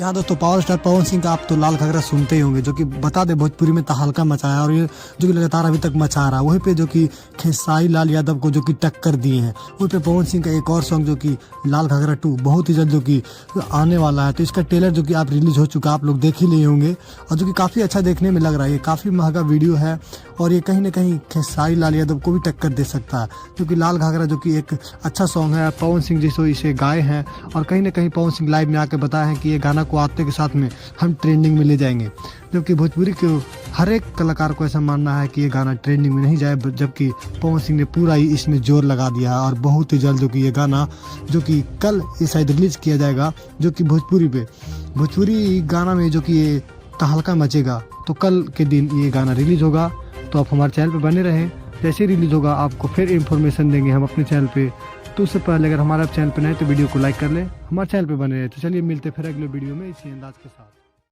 यहाँ दोस्तों power star Pawan Singh का आप तो लाल घाघरा सुनते ही होंगे, जो कि बता दे भोजपुरी में तहलका मचाया और ये जो कि लगातार अभी तक मचा रहा है। वहीं पे जो कि खेसारी लाल यादव को जो कि टक्कर दिए हैं। वहीं पे पवन सिंह का एक और सॉन्ग जो कि लाल घाघरा 2 बहुत ही जल्द जो कि आने वाला है। तो इसका ट्रेलर जो कि आप रिलीज हो चुका, आप लोग देख ही लिए होंगे और जो कि काफ़ी अच्छा देखने में लग रहा है। ये काफ़ी महंगा वीडियो है और ये कहीं ना कहीं खेसारी लाल यादव को भी टक्कर दे सकता है, क्योंकि लाल घाघरा जो कि एक अच्छा सॉन्ग है। पवन सिंह जिसो इसे गाए हैं और कहीं ना कहीं पवन सिंह लाइव में आके बताया है कि ये गाना को आते के साथ में हम ट्रेंडिंग में ले जाएंगे, जबकि भोजपुरी के हर एक कलाकार को ऐसा मानना है कि ये गाना ट्रेंडिंग में नहीं जाए, जबकि पवन सिंह ने पूरा ही इसमें जोर लगा दिया है और बहुत ही जल्द जो कि ये गाना जो कि कल ये शायद रिलीज किया जाएगा, जो कि भोजपुरी गाना में जो कि ये तहलका मचेगा। तो कल के दिन ये गाना रिलीज होगा, तो आप हमारे चैनल पर बने रहें। जैसे रिलीज होगा आपको फिर इन्फॉर्मेशन देंगे हम अपने चैनल पे। तो उससे पहले अगर हमारे चैनल पे नए तो वीडियो को लाइक कर ले, हमारे चैनल पे बने रहे। तो चलिए मिलते फिर अगले वीडियो में इसी अंदाज के साथ।